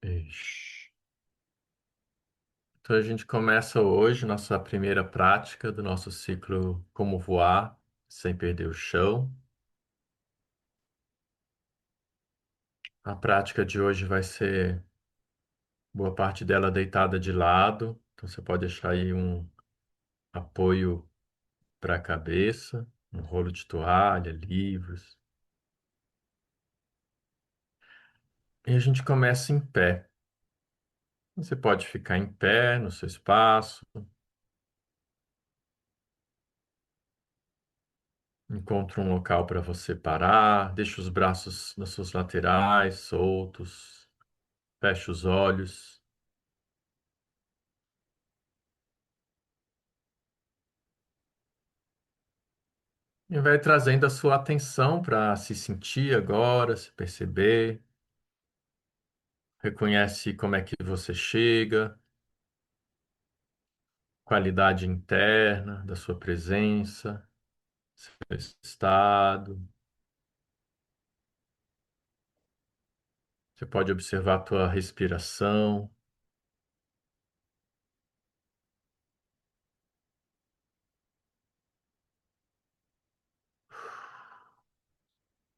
Ixi. Então a gente começa hoje nossa primeira prática do nosso ciclo Como Voar sem perder o chão. A prática de hoje vai ser boa parte dela deitada de lado, então você pode deixar aí um apoio para a cabeça, um rolo de toalha, livros. E a gente começa em pé. Você pode ficar em pé no seu espaço, encontra um local para você parar, deixa os braços nas suas laterais, soltos, fecha os olhos. E vai trazendo a sua atenção para se sentir agora, se perceber. Reconhece como é que você chega, qualidade interna da sua presença, seu estado. Você pode observar a tua respiração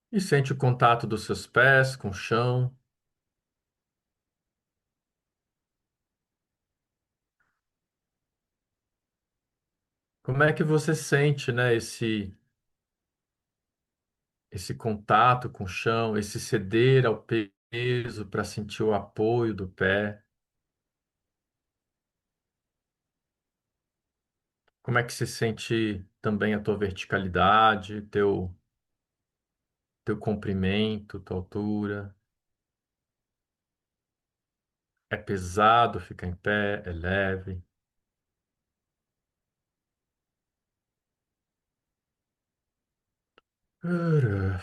e sente o contato dos seus pés com o chão. Como é que você sente, né, esse contato com o chão, esse ceder ao peso para sentir o apoio do pé? Como é que se sente também a tua verticalidade, teu comprimento, tua altura? É pesado ficar em pé? É leve? Ura.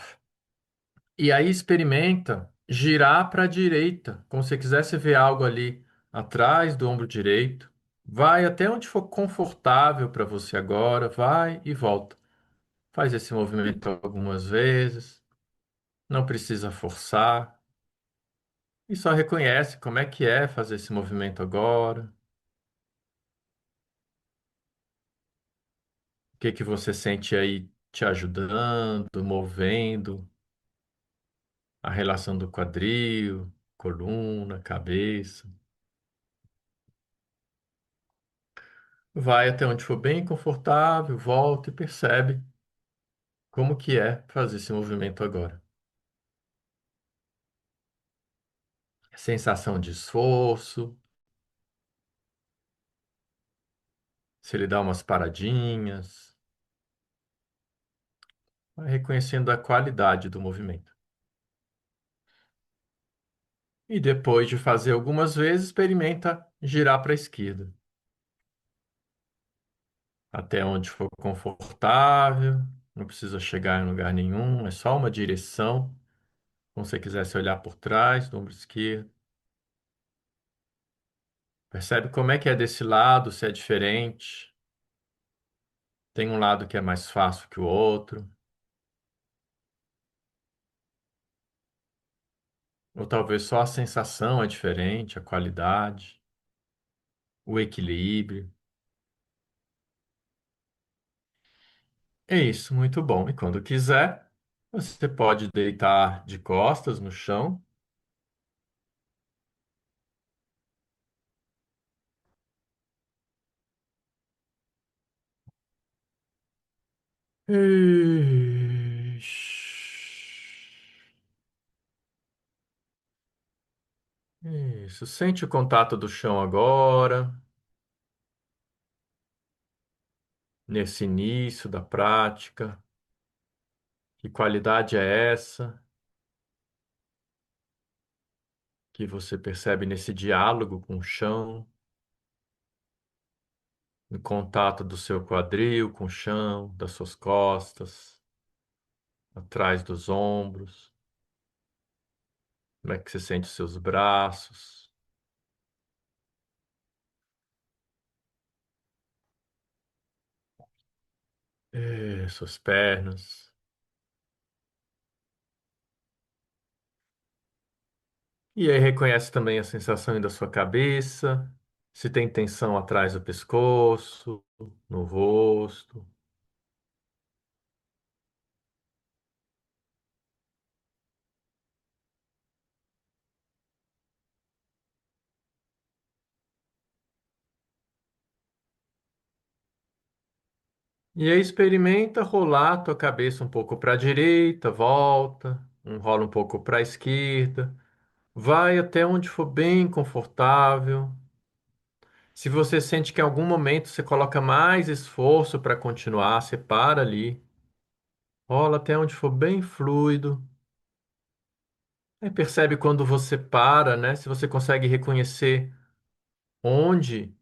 E aí experimenta girar para a direita, como se você quisesse ver algo ali atrás do ombro direito. Vai até onde for confortável para você agora, vai e volta. Faz esse movimento algumas vezes, não precisa forçar, e só reconhece como é que é fazer esse movimento agora, o que que você sente aí te ajudando, movendo, a relação do quadril, coluna, cabeça. Vai até onde for bem confortável, volta e percebe como que é fazer esse movimento agora. Sensação de esforço, se ele dá umas paradinhas, vai reconhecendo a qualidade do movimento. E depois de fazer algumas vezes, experimenta girar para a esquerda, até onde for confortável, não precisa chegar em lugar nenhum, é só uma direção. Como se você quisesse olhar por trás do ombro esquerdo. Percebe como é que é desse lado, se é diferente. Tem um lado que é mais fácil que o outro, ou talvez só a sensação é diferente, a qualidade, o equilíbrio. É isso, muito bom. E quando quiser, você pode deitar de costas no chão. Isso, sente o contato do chão agora, nesse início da prática. Que qualidade é essa que você percebe nesse diálogo com o chão, no contato do seu quadril com o chão, das suas costas, atrás dos ombros? Como é que você sente os seus braços? Suas pernas. E aí reconhece também a sensação aí da sua cabeça, se tem tensão atrás do pescoço, no rosto. E aí experimenta rolar a tua cabeça um pouco para a direita, volta, rola um pouco para a esquerda, vai até onde for bem confortável. Se você sente que em algum momento você coloca mais esforço para continuar, você para ali, rola até onde for bem fluido. Aí percebe quando você para, né? Se você consegue reconhecer onde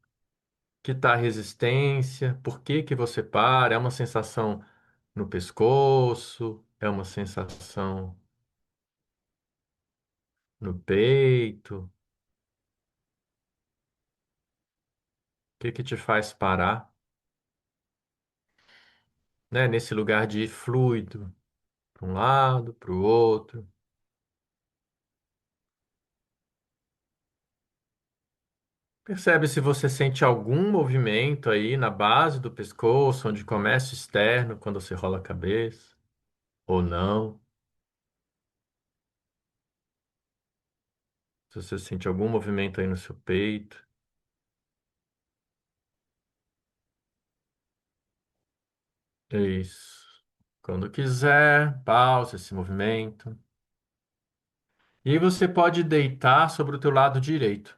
que está a resistência, por que que você para, é uma sensação no pescoço, é uma sensação no peito, o que que te faz parar, né? Nesse lugar de ir fluido, para um lado, para o outro. Percebe se você sente algum movimento aí na base do pescoço, onde começa o externo, quando você rola a cabeça, ou não. Se você sente algum movimento aí no seu peito. É isso. Quando quiser, pausa esse movimento. E aí você pode deitar sobre o teu lado direito.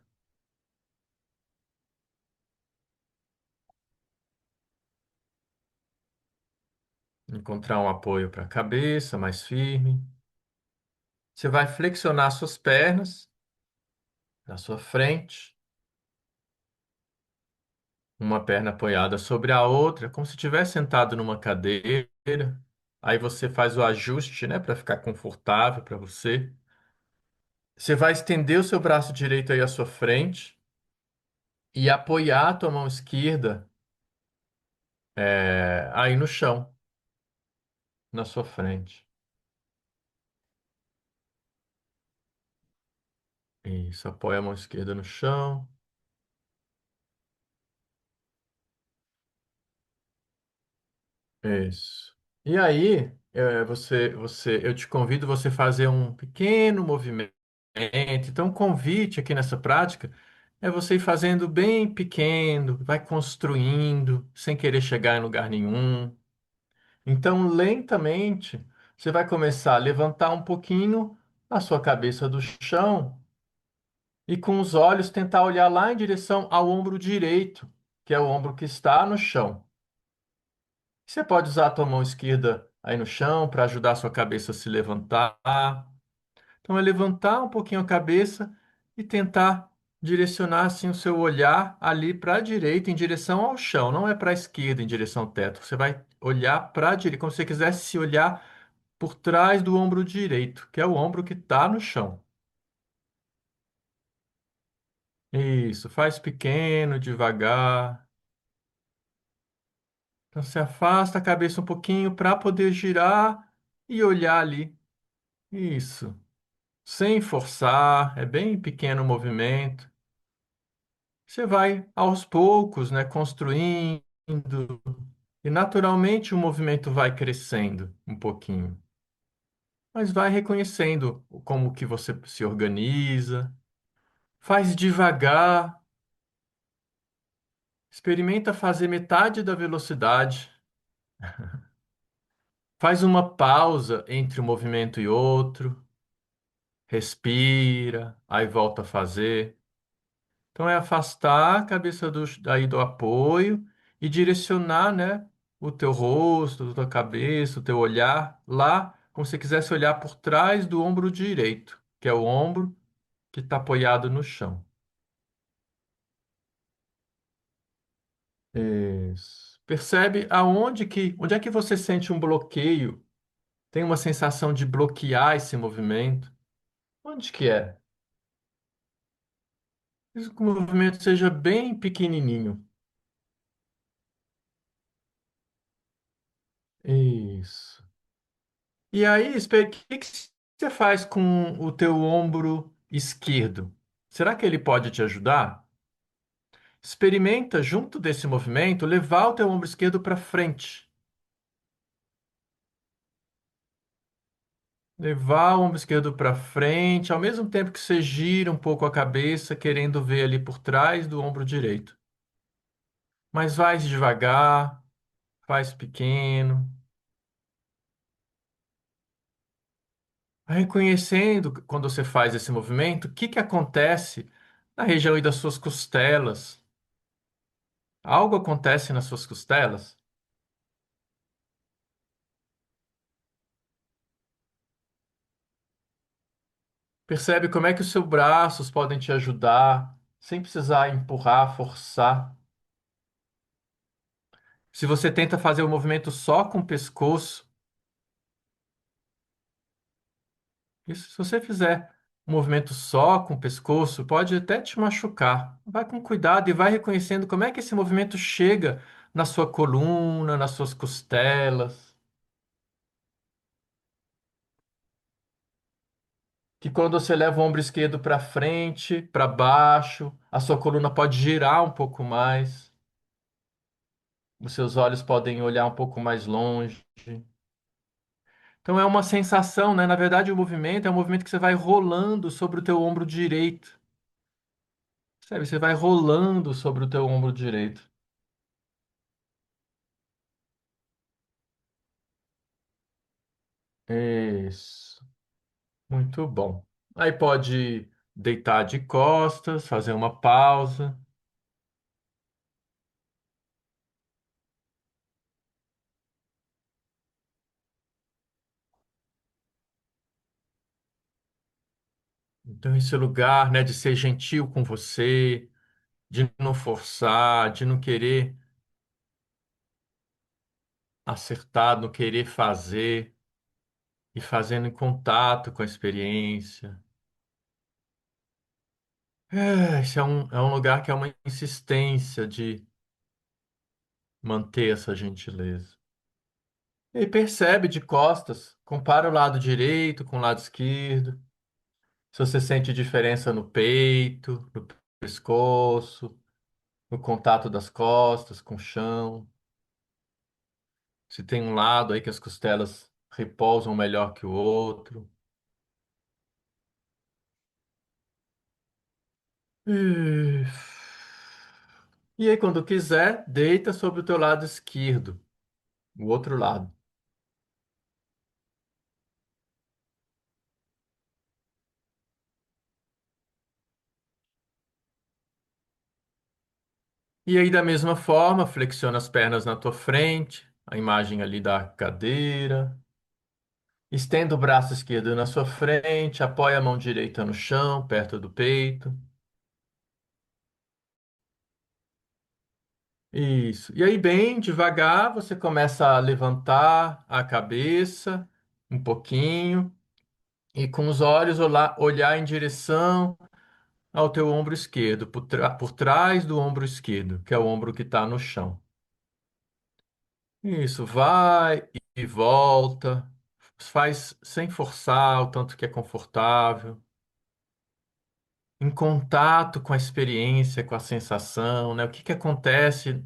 Encontrar um apoio para a cabeça mais firme. Você vai flexionar suas pernas na sua frente, uma perna apoiada sobre a outra, como se estivesse sentado numa cadeira. Aí você faz o ajuste, né, para ficar confortável para você. Você vai estender o seu braço direito aí à sua frente e apoiar a tua mão esquerda aí no chão, na sua frente. Isso, apoia a mão esquerda no chão. Isso. E aí, eu te convido você a fazer um pequeno movimento. Então, o convite aqui nessa prática é você ir fazendo bem pequeno, vai construindo, sem querer chegar em lugar nenhum. Então, lentamente, você vai começar a levantar um pouquinho a sua cabeça do chão e com os olhos tentar olhar lá em direção ao ombro direito, que é o ombro que está no chão. Você pode usar a tua mão esquerda aí no chão para ajudar a sua cabeça a se levantar. Então é levantar um pouquinho a cabeça e tentar direcionar assim o seu olhar ali para a direita em direção ao chão, não é para a esquerda em direção ao teto. Você vai olhar para a direita, como se você quisesse se olhar por trás do ombro direito, que é o ombro que está no chão. Isso, faz pequeno, devagar. Então você afasta a cabeça um pouquinho para poder girar e olhar ali. Isso. Sem forçar, é bem pequeno o movimento. Você vai aos poucos, né, construindo, e naturalmente o movimento vai crescendo um pouquinho. Mas vai reconhecendo como que você se organiza, faz devagar, experimenta fazer metade da velocidade, faz uma pausa entre um movimento e outro, respira, aí volta a fazer. Então, é afastar a cabeça daí do apoio e direcionar, né, o teu rosto, a tua cabeça, o teu olhar lá, como se você quisesse olhar por trás do ombro direito, que é o ombro que está apoiado no chão. Isso. Percebe onde é que você sente um bloqueio? Tem uma sensação de bloquear esse movimento? Onde que é? Mesmo que o movimento seja bem pequenininho. Isso. E aí, o que que você faz com o teu ombro esquerdo. Será que ele pode te ajudar? Experimenta, junto desse movimento, levar o teu ombro esquerdo para frente. Levar o ombro esquerdo para frente, ao mesmo tempo que você gira um pouco a cabeça, querendo ver ali por trás do ombro direito. Mas vai devagar, faz pequeno. Reconhecendo quando você faz esse movimento, o que que acontece na região aí das suas costelas? Algo acontece nas suas costelas? Percebe como é que os seus braços podem te ajudar, sem precisar empurrar, forçar. Se você tenta fazer o movimento só com o pescoço, isso, se você fizer um movimento só com o pescoço, pode até te machucar. Vai com cuidado e vai reconhecendo como é que esse movimento chega na sua coluna, nas suas costelas. Que quando você leva o ombro esquerdo para frente, para baixo, a sua coluna pode girar um pouco mais, os seus olhos podem olhar um pouco mais longe. Então é uma sensação, né? Na verdade, o movimento é um movimento que você vai rolando sobre o teu ombro direito. Sabe? Você vai rolando sobre o teu ombro direito. Isso. Muito bom. Aí pode deitar de costas, fazer uma pausa. Então, esse lugar, né, de ser gentil com você, de não forçar, de não querer acertar, não querer fazer e fazendo em contato com a experiência. Esse é um lugar que é uma insistência de manter essa gentileza. E percebe de costas, compara o lado direito com o lado esquerdo. Se você sente diferença no peito, no pescoço, no contato das costas com o chão. Se tem um lado aí que as costelas repousam melhor que o outro. Isso. E aí, quando quiser, deita sobre o teu lado esquerdo, o outro lado. E aí, da mesma forma, flexiona as pernas na tua frente, a imagem ali da cadeira. Estenda o braço esquerdo na sua frente, apoia a mão direita no chão, perto do peito. Isso. E aí, bem devagar, você começa a levantar a cabeça um pouquinho e com os olhos olhar em direção ao teu ombro esquerdo, por trás do ombro esquerdo, que é o ombro que está no chão. Isso, vai e volta, faz sem forçar, o tanto que é confortável, em contato com a experiência, com a sensação, né? O que que acontece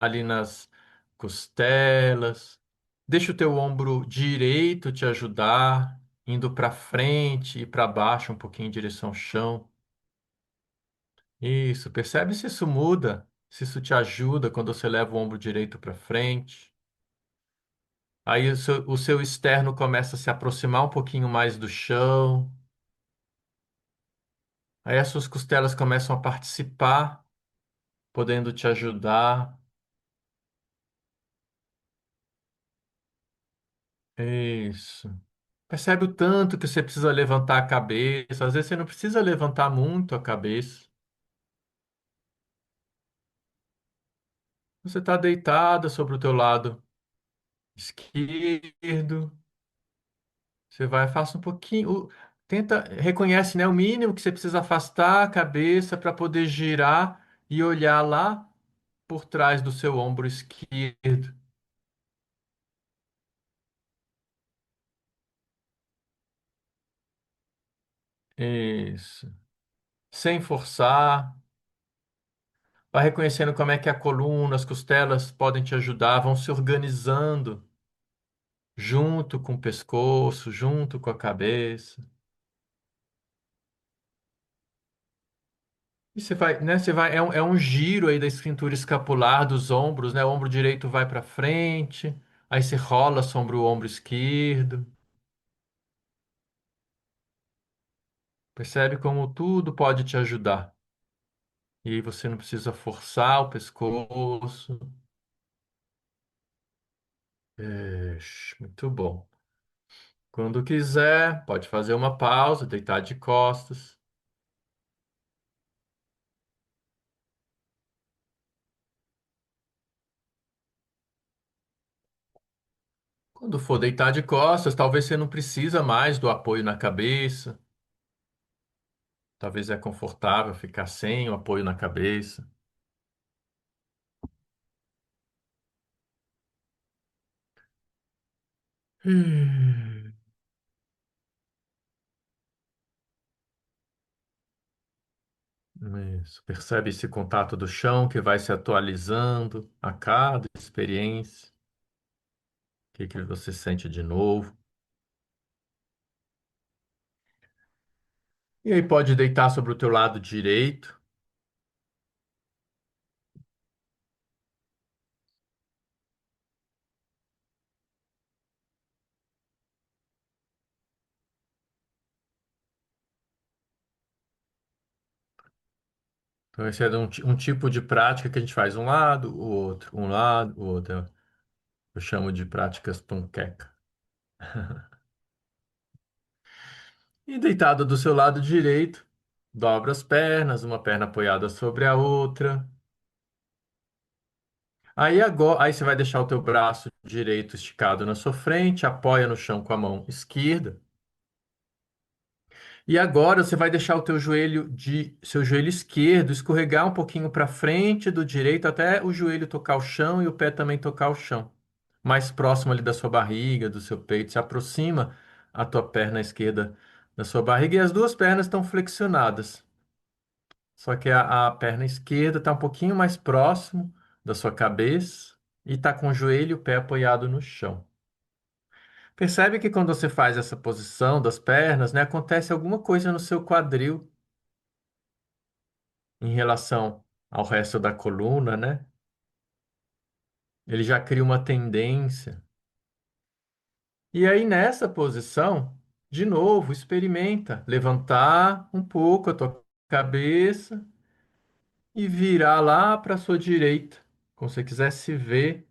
ali nas costelas. Deixa o teu ombro direito te ajudar, indo para frente e para baixo, um pouquinho em direção ao chão. Isso, percebe se isso muda, se isso te ajuda quando você leva o ombro direito para frente. Aí o seu externo começa a se aproximar um pouquinho mais do chão. Aí as suas costelas começam a participar, podendo te ajudar. Isso. Percebe o tanto que você precisa levantar a cabeça. Às vezes você não precisa levantar muito a cabeça. Você está deitada sobre o teu lado esquerdo. Você vai, faça um pouquinho. Tenta, reconhece, né, o mínimo que você precisa afastar a cabeça para poder girar e olhar lá por trás do seu ombro esquerdo. Isso. Sem forçar. Vai reconhecendo como é que a coluna, as costelas podem te ajudar, vão se organizando junto com o pescoço, junto com a cabeça. E você vai, né? Você vai, é um giro aí da cintura escapular dos ombros, né? O ombro direito vai para frente, aí você rola sobre o ombro esquerdo. Percebe como tudo pode te ajudar. E aí você não precisa forçar o pescoço. Muito bom. Quando quiser, pode fazer uma pausa, deitar de costas. Quando for deitar de costas, talvez você não precisa mais do apoio na cabeça. Talvez é confortável ficar sem o apoio na cabeça. Hum. Isso. Percebe esse contato do chão que vai se atualizando a cada experiência. O que que você sente de novo? E aí pode deitar sobre o teu lado direito. Então esse é um tipo de prática que a gente faz um lado, o outro. Eu chamo de práticas panqueca. E deitado do seu lado direito, dobra as pernas, uma perna apoiada sobre a outra. Aí você vai deixar o teu braço direito esticado na sua frente, apoia no chão com a mão esquerda. E agora você vai deixar o seu joelho esquerdo escorregar um pouquinho para frente do direito até o joelho tocar o chão e o pé também tocar o chão. Mais próximo ali da sua barriga, do seu peito, se aproxima a tua perna esquerda da sua barriga e as duas pernas estão flexionadas. Só que a perna esquerda está um pouquinho mais próximo da sua cabeça e está com o joelho e o pé apoiado no chão. Percebe que quando você faz essa posição das pernas, né, acontece alguma coisa no seu quadril em relação ao resto da coluna, né? Ele já cria uma tendência. E aí nessa posição, de novo, experimenta levantar um pouco a tua cabeça e virar lá para a sua direita, como se você quisesse se ver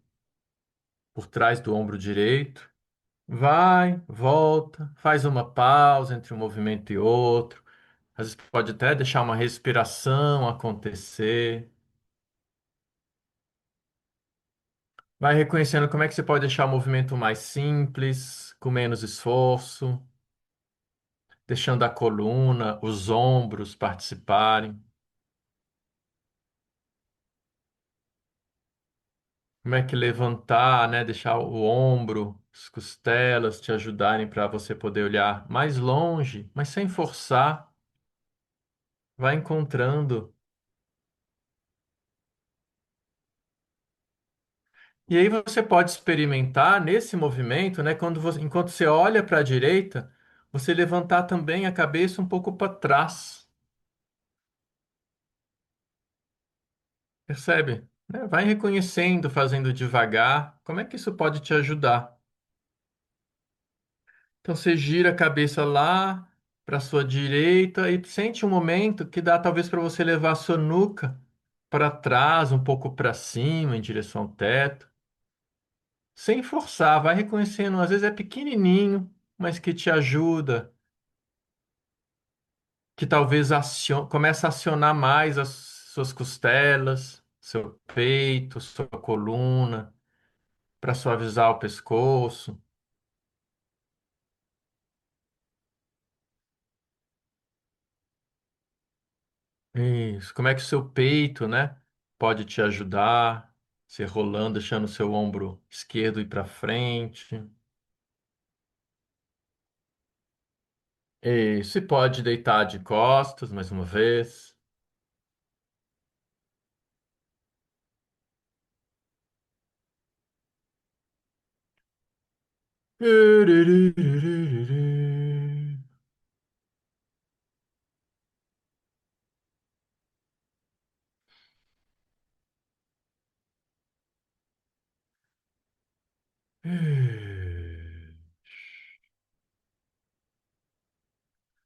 por trás do ombro direito. Vai, volta, faz uma pausa entre um movimento e outro. Às vezes pode até deixar uma respiração acontecer. Vai reconhecendo como é que você pode deixar o movimento mais simples, com menos esforço, deixando a coluna, os ombros participarem. Como é que levantar, né? Deixar o ombro, as costelas te ajudarem para você poder olhar mais longe, mas sem forçar. Vai encontrando. E aí você pode experimentar nesse movimento, né? Enquanto você olha para a direita, você levantar também a cabeça um pouco para trás. Percebe? Né? Vai reconhecendo, fazendo devagar. Como é que isso pode te ajudar? Então você gira a cabeça lá para sua direita e sente um momento que dá talvez para você levar a sua nuca para trás, um pouco para cima, em direção ao teto, sem forçar. Vai reconhecendo, às vezes é pequenininho, mas que te ajuda, que talvez comece a acionar mais as suas costelas, seu peito, sua coluna, para suavizar o pescoço. Isso. Como é que o seu peito, né, pode te ajudar? Você rolando, deixando o seu ombro esquerdo ir para frente. E se pode deitar de costas mais uma vez.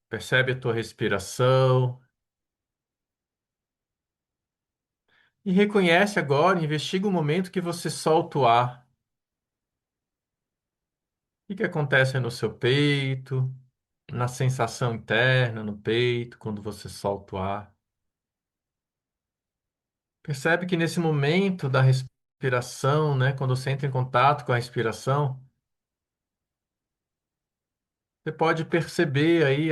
Percebe a tua respiração e reconhece agora, investiga o momento que você solta o ar. O que acontece no seu peito, na sensação interna no peito, quando você solta o ar. Percebe que nesse momento da respiração, né, quando você entra em contato com a respiração, você pode perceber aí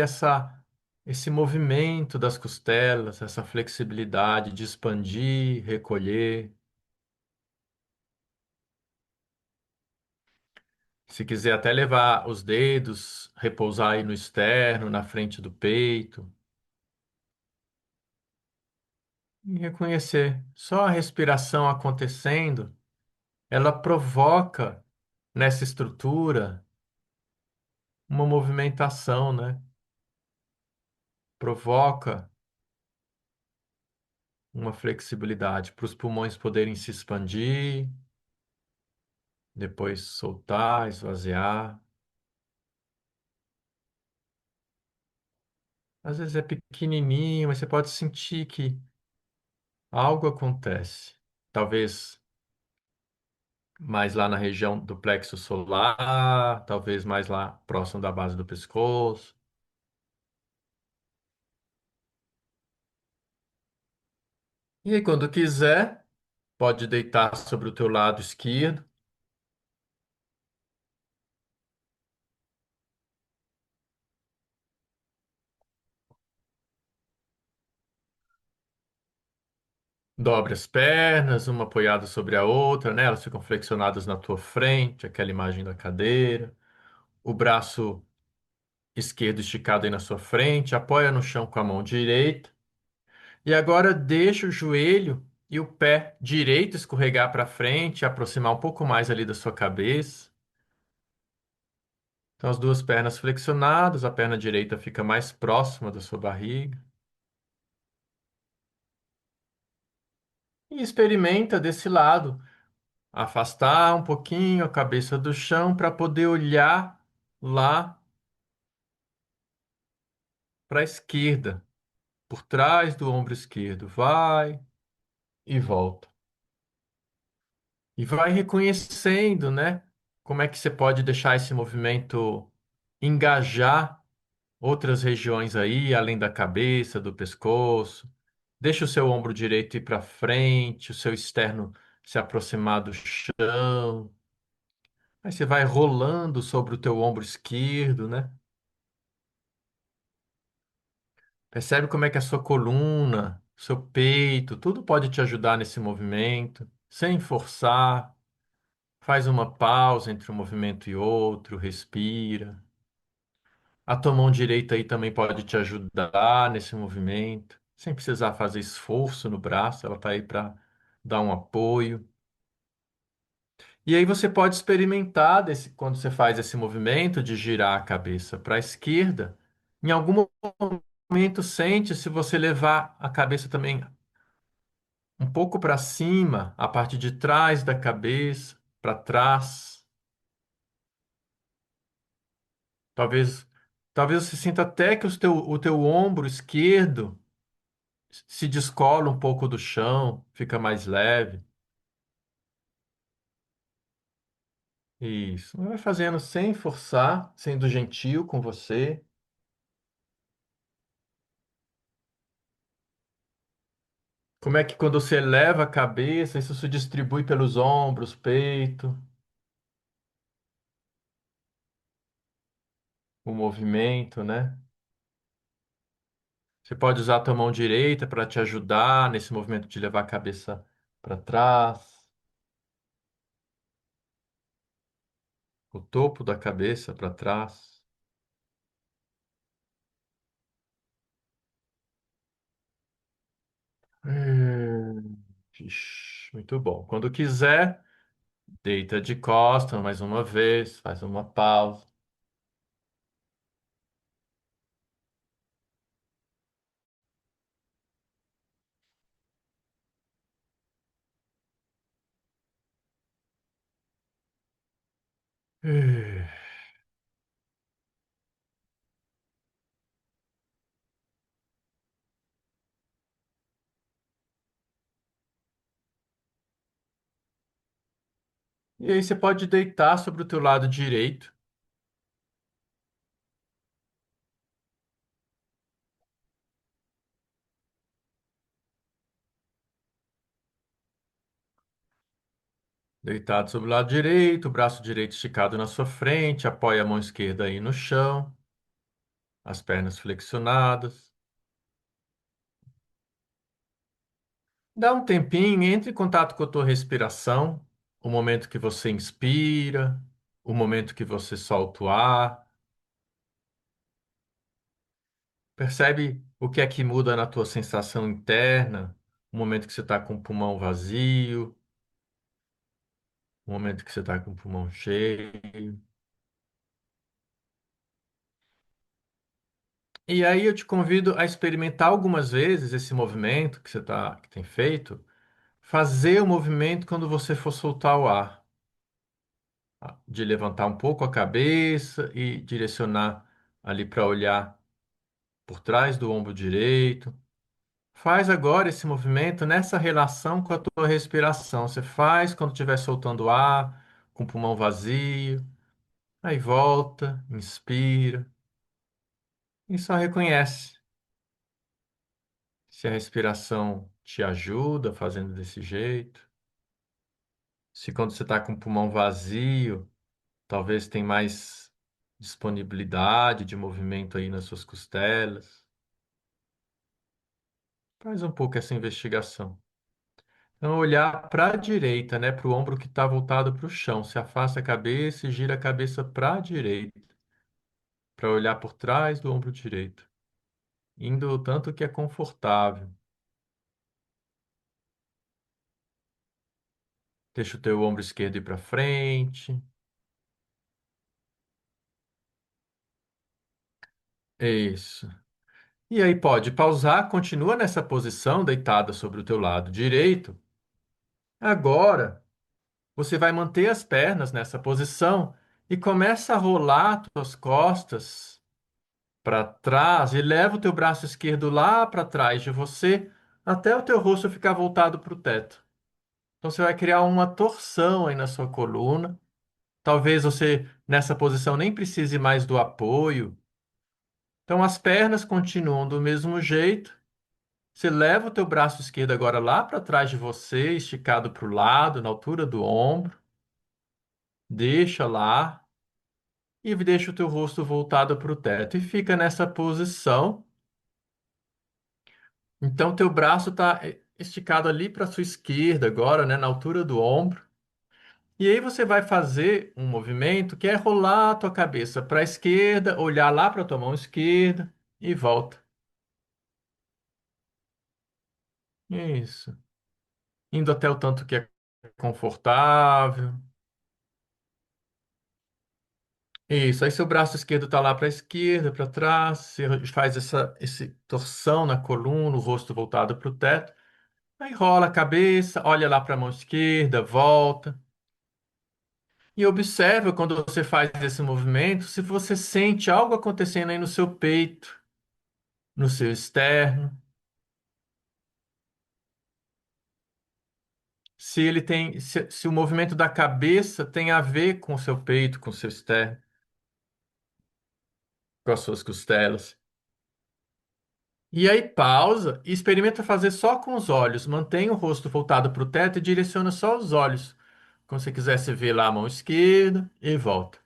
esse movimento das costelas, essa flexibilidade de expandir, recolher. Se quiser até levar os dedos, repousar aí no externo, na frente do peito, e reconhecer só a respiração acontecendo, ela provoca nessa estrutura uma movimentação, né? Provoca uma flexibilidade para os pulmões poderem se expandir, depois soltar, esvaziar. Às vezes é pequenininho, mas você pode sentir que algo acontece. Talvez mais lá na região do plexo solar, talvez mais lá próximo da base do pescoço. E aí, quando quiser, pode deitar sobre o teu lado esquerdo. Dobre as pernas, uma apoiada sobre a outra, né? Elas ficam flexionadas na tua frente, aquela imagem da cadeira. O braço esquerdo esticado aí na sua frente, apoia no chão com a mão direita. E agora deixa o joelho e o pé direito escorregar para frente, aproximar um pouco mais ali da sua cabeça. Então, as duas pernas flexionadas, a perna direita fica mais próxima da sua barriga. E experimenta desse lado, afastar um pouquinho a cabeça do chão para poder olhar lá para a esquerda, por trás do ombro esquerdo. Vai e volta. E vai reconhecendo, né? Como é que você pode deixar esse movimento engajar outras regiões aí, além da cabeça, do pescoço. Deixa o seu ombro direito ir para frente, o seu externo se aproximar do chão. Aí você vai rolando sobre o teu ombro esquerdo, né? Percebe como é que a sua coluna, seu peito, tudo pode te ajudar nesse movimento, sem forçar. Faz uma pausa entre um movimento e outro, respira. A tua mão direita aí também pode te ajudar nesse movimento, sem precisar fazer esforço no braço, ela está aí para dar um apoio. E aí você pode experimentar quando você faz esse movimento de girar a cabeça para a esquerda, em algum momento sente se você levar a cabeça também um pouco para cima, a parte de trás da cabeça, para trás. Talvez, talvez você sinta até que o teu ombro esquerdo se descola um pouco do chão, fica mais leve. Isso. Vai fazendo sem forçar, sendo gentil com você. Como é que quando você eleva a cabeça, isso se distribui pelos ombros, peito, o movimento, né? Você pode usar a tua mão direita para te ajudar nesse movimento de levar a cabeça para trás, o topo da cabeça para trás. Ixi, muito bom. Quando quiser, deita de costas mais uma vez, faz uma pausa. E aí você pode deitar sobre o teu lado direito, deitado sobre o lado direito, o braço direito esticado na sua frente, apoia a mão esquerda aí no chão, as pernas flexionadas. Dá um tempinho, entre em contato com a tua respiração, o momento que você inspira, o momento que você solta o ar. Percebe o que é que muda na tua sensação interna, o momento que você está com o pulmão vazio, o momento que você está com o pulmão cheio. E aí eu te convido a experimentar algumas vezes esse movimento que tem feito, fazer o movimento quando você for soltar o ar, tá? De levantar um pouco a cabeça e direcionar ali para olhar por trás do ombro direito. Faz agora esse movimento nessa relação com a tua respiração. Você faz quando estiver soltando ar, com o pulmão vazio. Aí volta, inspira e só reconhece se a respiração te ajuda fazendo desse jeito. Se quando você está com o pulmão vazio, talvez tem mais disponibilidade de movimento aí nas suas costelas. Faz um pouco essa investigação. Então, olhar para a direita, né, para o ombro que está voltado para o chão. Se afasta a cabeça e gira a cabeça para a direita, para olhar por trás do ombro direito, indo o tanto que é confortável. Deixa o teu ombro esquerdo ir para frente. Isso. E aí pode pausar, continua nessa posição, deitada sobre o teu lado direito. Agora, você vai manter as pernas nessa posição e começa a rolar tuas costas para trás e leva o teu braço esquerdo lá para trás de você até o teu rosto ficar voltado para o teto. Então você vai criar uma torção aí na sua coluna. Talvez você nessa posição nem precise mais do apoio. Então as pernas continuam do mesmo jeito. Você leva o teu braço esquerdo agora lá para trás de você, esticado para o lado, na altura do ombro. Deixa lá e deixa o teu rosto voltado para o teto e fica nessa posição. Então, teu braço está esticado ali para sua esquerda agora, né, na altura do ombro. E aí você vai fazer um movimento que é rolar a tua cabeça para a esquerda, olhar lá para a tua mão esquerda e volta. Isso. Indo até o tanto que é confortável. Isso. Aí seu braço esquerdo está lá para a esquerda, para trás. Você faz essa torção na coluna, o rosto voltado para o teto. Aí rola a cabeça, olha lá para a mão esquerda, volta. E observa quando você faz esse movimento, se você sente algo acontecendo aí no seu peito, no seu externo, se o movimento da cabeça tem a ver com o seu peito, com o seu externo, com as suas costelas. E aí pausa e experimenta fazer só com os olhos. Mantém o rosto voltado para o teto e direciona só os olhos. Como se quisesse ver lá a mão esquerda e volta.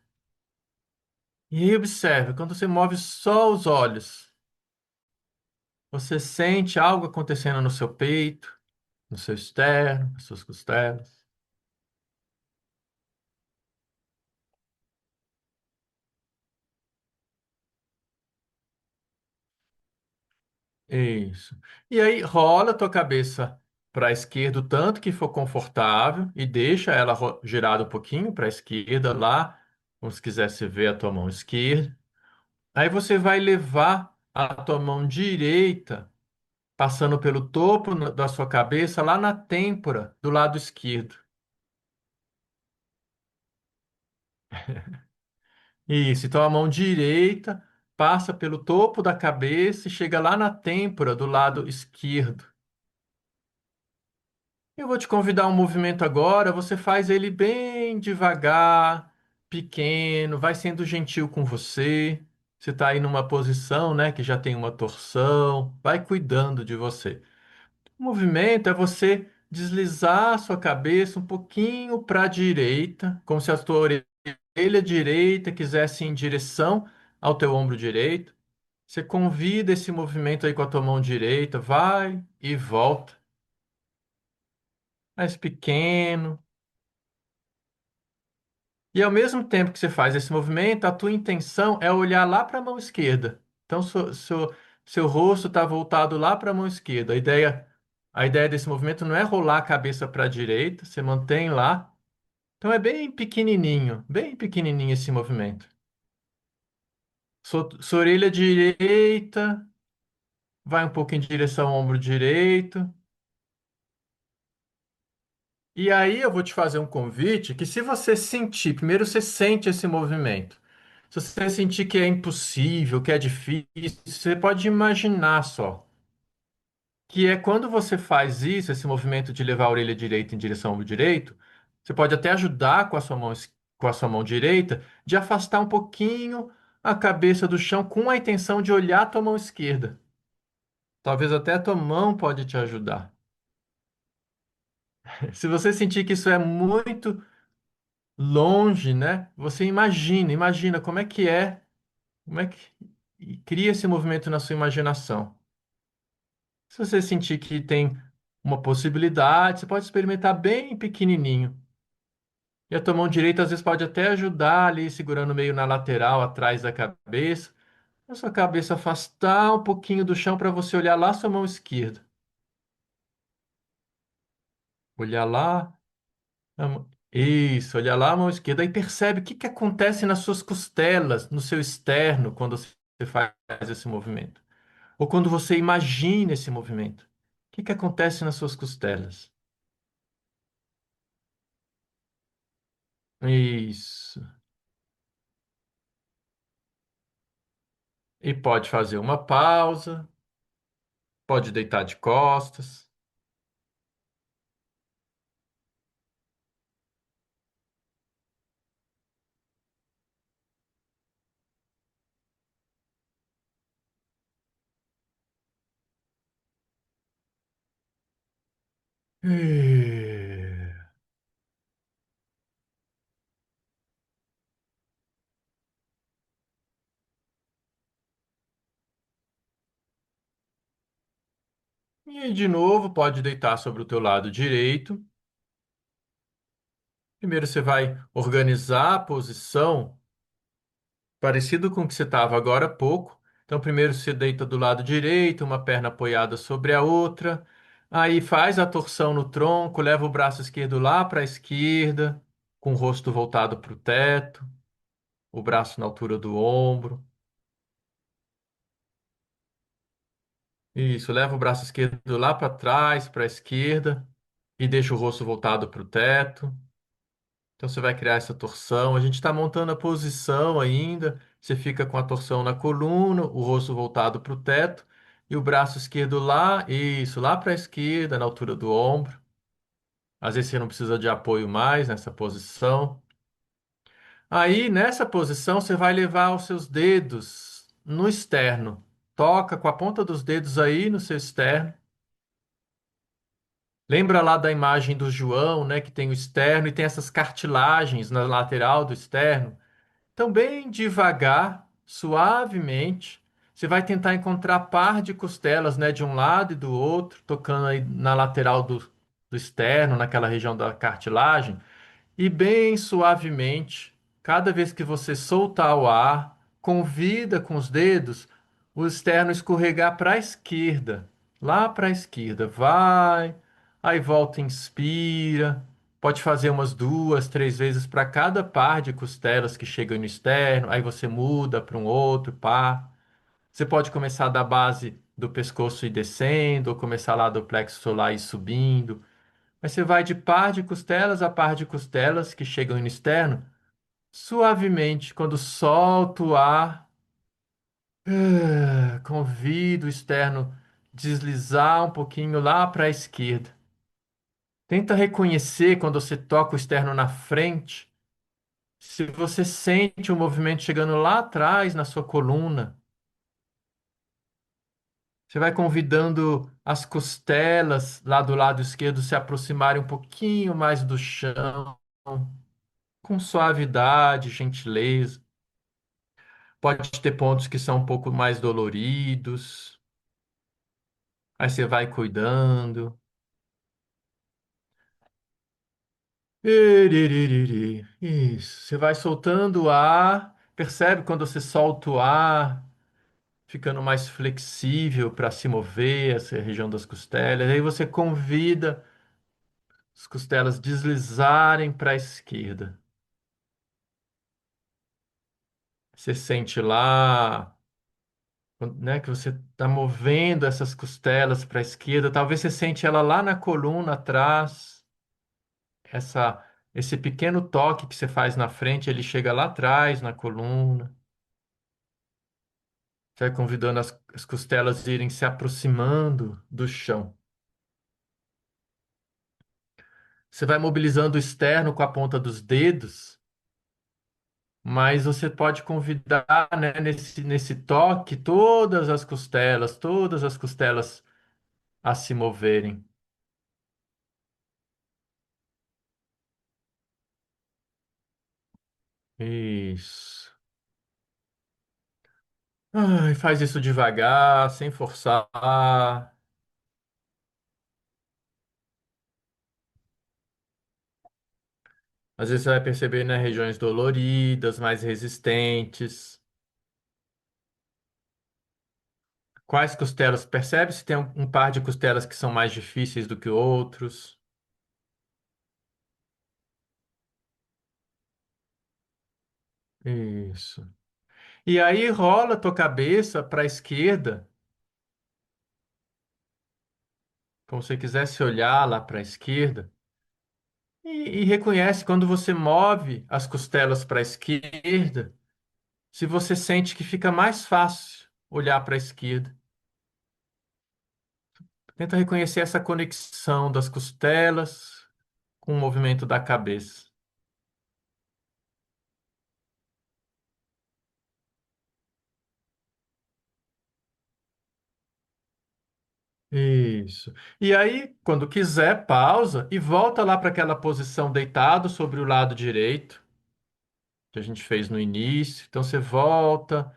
E aí observe, quando você move só os olhos, você sente algo acontecendo no seu peito, no seu externo, nas suas costelas. Isso. E aí rola a tua cabeça para a esquerda o tanto que for confortável e deixa ela girada um pouquinho para a esquerda lá, como se quisesse ver a tua mão esquerda. Aí você vai levar a tua mão direita, passando pelo topo da sua cabeça, lá na têmpora do lado esquerdo. Isso, então a mão direita passa pelo topo da cabeça e chega lá na têmpora do lado esquerdo. Eu vou te convidar a um movimento agora, você faz ele bem devagar, pequeno, vai sendo gentil com você. Você está aí numa posição, né, que já tem uma torção, vai cuidando de você. O movimento é você deslizar a sua cabeça um pouquinho para a direita, como se a tua orelha direita quisesse ir em direção ao teu ombro direito. Você convida esse movimento aí com a tua mão direita, vai e volta, mais pequeno. E ao mesmo tempo que você faz esse movimento, a tua intenção é olhar lá para a mão esquerda. Então, seu rosto está voltado lá para a mão esquerda. A ideia desse movimento não é rolar a cabeça para a direita, você mantém lá. Então, é bem pequenininho esse movimento. Sua orelha direita vai um pouco em direção ao ombro direito. E aí eu vou te fazer um convite que se você sentir, primeiro você sente esse movimento. Se você sentir que é impossível, que é difícil, você pode imaginar só. Que é quando você faz isso, esse movimento de levar a orelha direita em direção ao ombro direito, você pode até ajudar com a sua mão, com a sua mão direita, de afastar um pouquinho a cabeça do chão com a intenção de olhar a tua mão esquerda. Talvez até a tua mão pode te ajudar. Se você sentir que isso é muito longe, né? Você imagina como é que e cria esse movimento na sua imaginação. Se você sentir que tem uma possibilidade, você pode experimentar bem pequenininho. E a tua mão direita às vezes pode até ajudar ali, segurando meio na lateral, atrás da cabeça. A sua cabeça afastar um pouquinho do chão para você olhar lá a sua mão esquerda. Olhar lá. Isso, olhar lá a mão esquerda e percebe o que que acontece nas suas costelas, no seu externo, quando você faz esse movimento. Ou quando você imagina esse movimento. O que que acontece nas suas costelas? Isso. E pode fazer uma pausa, pode deitar de costas. E de novo, pode deitar sobre o teu lado direito. Primeiro você vai organizar a posição parecido com o que você estava agora há pouco. Então, primeiro você deita do lado direito, uma perna apoiada sobre a outra. Aí faz a torção no tronco, leva o braço esquerdo lá para a esquerda, com o rosto voltado para o teto, o braço na altura do ombro. Isso, leva o braço esquerdo lá para trás, para a esquerda, e deixa o rosto voltado para o teto. Então você vai criar essa torção. A gente está montando a posição ainda. Você fica com a torção na coluna, o rosto voltado para o teto e o braço esquerdo lá, isso, lá para a esquerda, na altura do ombro. Às vezes você não precisa de apoio mais nessa posição. Aí, nessa posição, você vai levar os seus dedos no externo. Toca com a ponta dos dedos aí no seu externo. Lembra lá da imagem do João, né, que tem o externo e tem essas cartilagens na lateral do externo? Então, bem devagar, suavemente, você vai tentar encontrar par de costelas, né, de um lado e do outro, tocando aí na lateral do externo, naquela região da cartilagem, e bem suavemente, cada vez que você soltar o ar, convida com os dedos o externo escorregar para a esquerda, lá para a esquerda. Vai Aí volta, inspira. Pode fazer umas duas, três vezes para cada par de costelas que chegam no externo. Aí você muda para um outro par. Você pode começar da base do pescoço e descendo, ou começar lá do plexo solar e subindo. Mas você vai de par de costelas a par de costelas que chegam no externo, suavemente, quando solta o ar, convida o externo deslizar um pouquinho lá para a esquerda. Tenta reconhecer quando você toca o externo na frente, se você sente o movimento chegando lá atrás na sua coluna. Você vai convidando as costelas lá do lado esquerdo se aproximarem um pouquinho mais do chão, com suavidade, gentileza. Pode ter pontos que são um pouco mais doloridos. Aí você vai cuidando. Iririri. Isso. Você vai soltando o ar. Percebe quando você solta o ar, ficando mais flexível para se mover, essa região das costelas. Aí você convida as costelas deslizarem para a esquerda. Você sente lá, né, que você está movendo essas costelas para a esquerda. Talvez você sente ela lá na coluna atrás. Esse pequeno toque que você faz na frente, ele chega lá atrás na coluna. Você vai convidando as costelas a irem se aproximando do chão. Você vai mobilizando o externo com a ponta dos dedos, mas você pode convidar, né, nesse toque, todas as costelas a se moverem. Isso. Ai, faz isso devagar, sem forçar. Às vezes você vai perceber, né, regiões doloridas, mais resistentes. Quais costelas? Percebe se tem um par de costelas que são mais difíceis do que outros? Isso. E aí rola a tua cabeça para a esquerda, como se você quisesse olhar lá para a esquerda, e reconhece quando você move as costelas para a esquerda, se você sente que fica mais fácil olhar para a esquerda. Tenta reconhecer essa conexão das costelas com o movimento da cabeça. Isso. E aí, quando quiser, pausa e volta lá para aquela posição deitado sobre o lado direito que a gente fez no início. Então você volta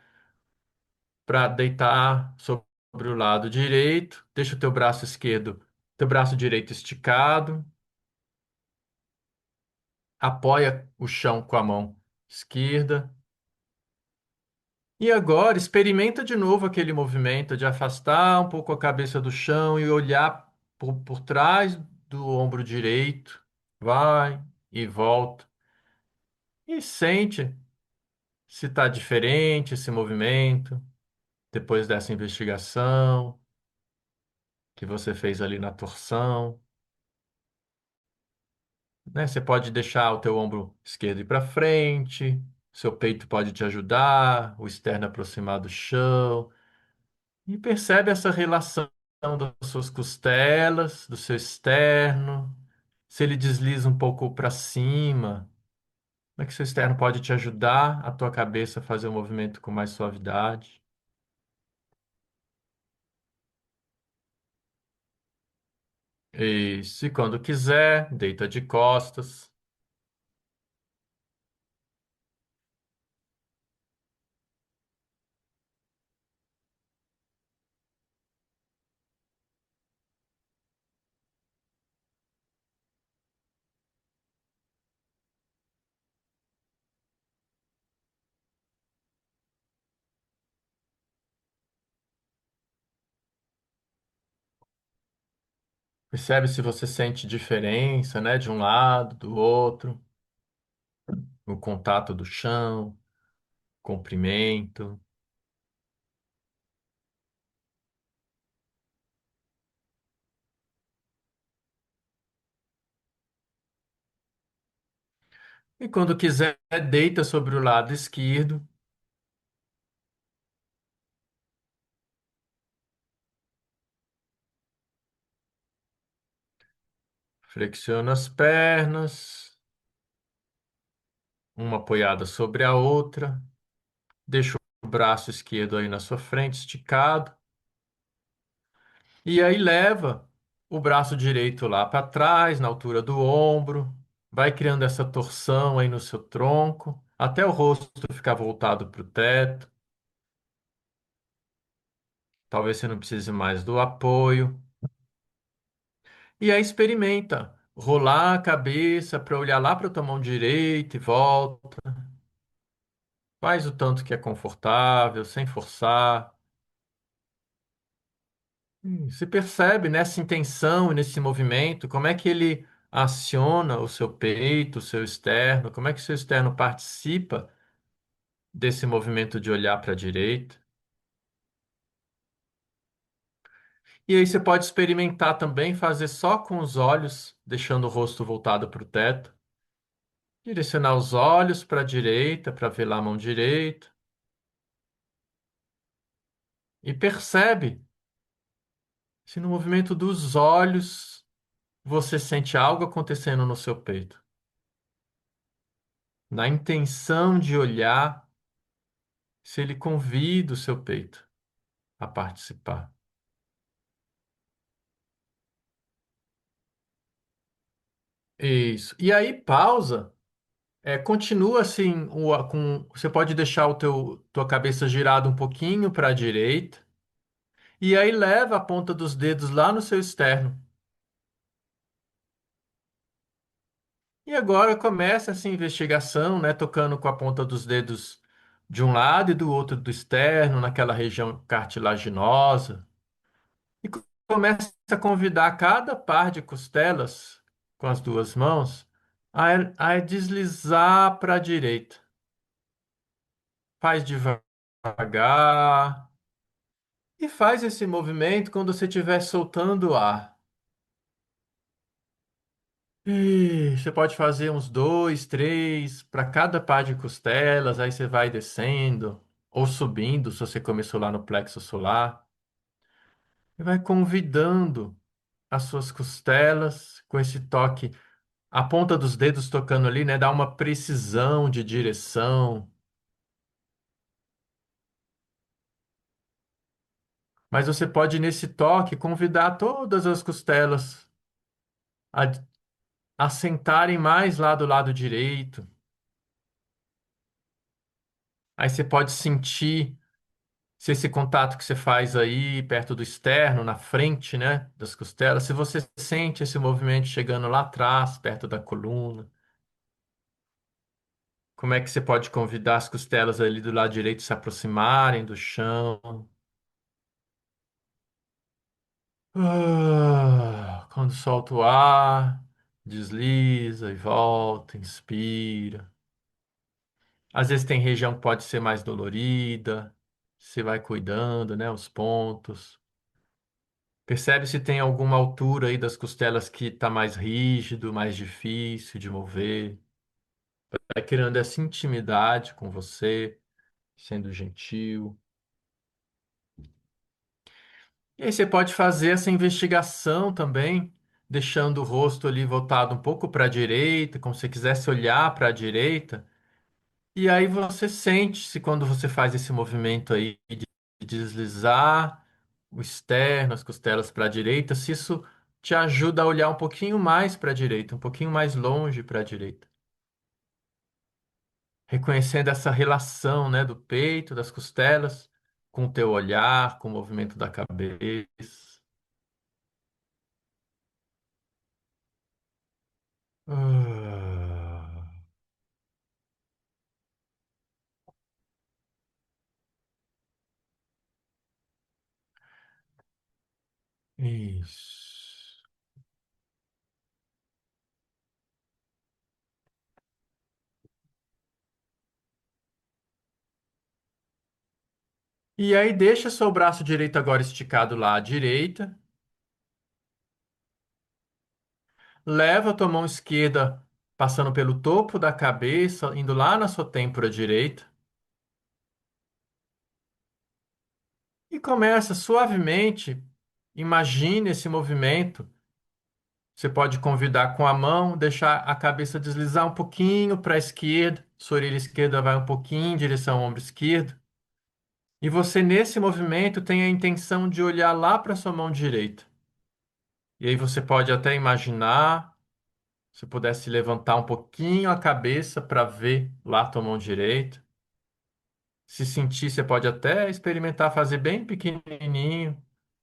para deitar sobre o lado direito, deixa o teu braço direito esticado, apoia o chão com a mão esquerda. E agora experimenta de novo aquele movimento de afastar um pouco a cabeça do chão e olhar por trás do ombro direito. Vai e volta. E sente se está diferente esse movimento depois dessa investigação que você fez ali na torção, né? Você pode deixar o teu ombro esquerdo ir para frente, seu peito pode te ajudar, o externo aproximar do chão. E percebe essa relação das suas costelas, do seu externo. Se ele desliza um pouco para cima, como é que seu externo pode te ajudar a tua cabeça a fazer o movimento com mais suavidade? Isso. E quando quiser, deita de costas. Percebe se você sente diferença, né, de um lado, do outro, o contato do chão, comprimento. E quando quiser, deita sobre o lado esquerdo, flexiona as pernas, uma apoiada sobre a outra, deixa o braço esquerdo aí na sua frente, esticado, e aí leva o braço direito lá para trás, na altura do ombro, vai criando essa torção aí no seu tronco, até o rosto ficar voltado para o teto. Talvez você não precise mais do apoio. E aí experimenta rolar a cabeça para olhar lá para a tua mão direita e volta. Faz o tanto que é confortável, sem forçar. Se percebe nessa intenção e nesse movimento, como é que ele aciona o seu peito, o seu externo, como é que o seu externo participa desse movimento de olhar para a direita. E aí você pode experimentar também fazer só com os olhos, deixando o rosto voltado para o teto. Direcionar os olhos para a direita, para ver lá a mão direita. E percebe se no movimento dos olhos você sente algo acontecendo no seu peito. Na intenção de olhar, se ele convida o seu peito a participar. Isso. E aí pausa, continua assim, você pode deixar tua cabeça girada um pouquinho para a direita, e aí leva a ponta dos dedos lá no seu externo. E agora começa essa investigação, né, tocando com a ponta dos dedos de um lado e do outro do externo, naquela região cartilaginosa, e começa a convidar cada par de costelas com as duas mãos a deslizar para a direita. Faz devagar e faz esse movimento quando você estiver soltando o ar. E você pode fazer uns dois, três para cada par de costelas, aí você vai descendo ou subindo, se você começou lá no plexo solar, e vai convidando as suas costelas com esse toque, a ponta dos dedos tocando ali, né? Dá uma precisão de direção, mas você pode nesse toque convidar todas as costelas a, a sentarem mais lá do lado direito. Aí você pode sentir se esse contato que você faz aí perto do externo, na frente, né, das costelas, se você sente esse movimento chegando lá atrás, perto da coluna, como é que você pode convidar as costelas ali do lado direito se aproximarem do chão? Quando solta o ar, desliza e volta, inspira. Às vezes tem região que pode ser mais dolorida, você vai cuidando, né, os pontos. Percebe se tem alguma altura aí das costelas que está mais rígido, mais difícil de mover. Vai criando essa intimidade com você, sendo gentil. E aí você pode fazer essa investigação também, deixando o rosto ali voltado um pouco para a direita, como se você quisesse olhar para a direita. E aí você sente se quando você faz esse movimento aí de deslizar o externo, as costelas para a direita, se isso te ajuda a olhar um pouquinho mais para a direita, um pouquinho mais longe para a direita. Reconhecendo essa relação, né, do peito, das costelas, com o teu olhar, com o movimento da cabeça. Ah, isso. E aí deixa seu braço direito agora esticado lá à direita. Leva a tua mão esquerda passando pelo topo da cabeça, indo lá na sua têmpora direita. E começa suavemente. Imagine esse movimento. Você pode convidar com a mão, deixar a cabeça deslizar um pouquinho para a esquerda. Sua orelha esquerda vai um pouquinho em direção ao ombro esquerdo. E você, nesse movimento, tem a intenção de olhar lá para sua mão direita. E aí você pode até imaginar, se pudesse levantar um pouquinho a cabeça para ver lá a tua mão direita. Se sentir, você pode até experimentar fazer bem pequenininho.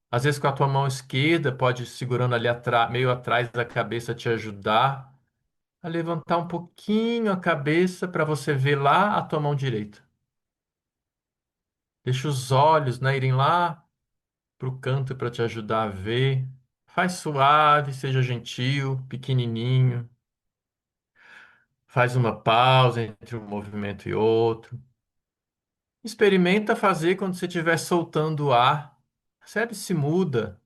Às vezes com a tua mão esquerda, pode ir segurando ali atrás, meio atrás da cabeça, te ajudar a levantar um pouquinho a cabeça para você ver lá a tua mão direita. Deixa os olhos, né, irem lá para o canto para te ajudar a ver. Faz suave, seja gentil, pequenininho. Faz uma pausa entre um movimento e outro. Experimenta fazer quando você estiver soltando o ar. Percebe se muda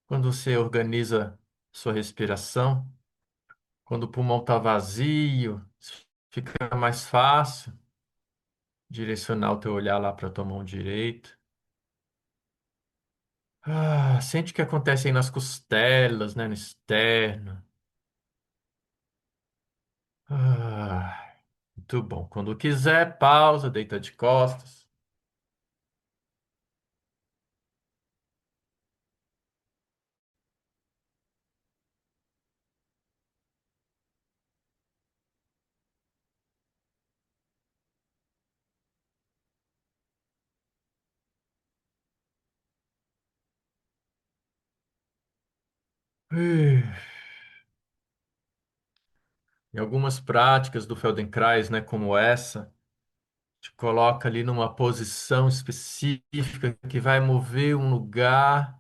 quando você organiza sua respiração. Quando o pulmão está vazio, fica mais fácil direcionar o teu olhar lá para a tua mão direita. Sente o que acontece aí nas costelas, né, no externo. Ah, muito bom. Quando quiser, pausa, deita de costas. Uh, Em algumas práticas do Feldenkrais, né, como essa, te coloca ali numa posição específica que vai mover um lugar